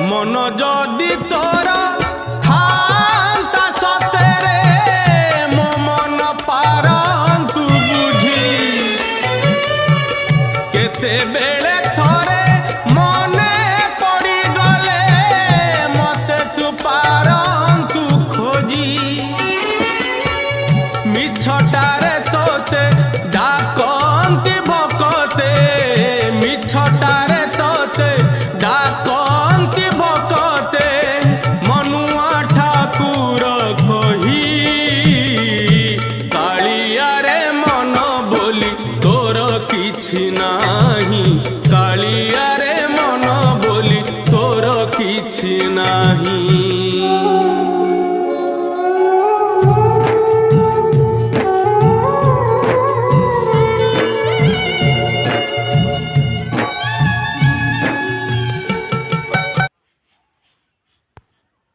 मन जदि तोर थांता सतेरे मो मन पारंतु बुझी केते बेले थोरे मने पड़ी गले मते तू पारंतु खोजी मिछटारे तोते डाकंती भकते मिछटारे तोते डाकंती भकते मनुआ ठाकुर कही कालिया रे मन बोली तोर किछि नाही कालिया रे मन बोली तोर किछि नाही।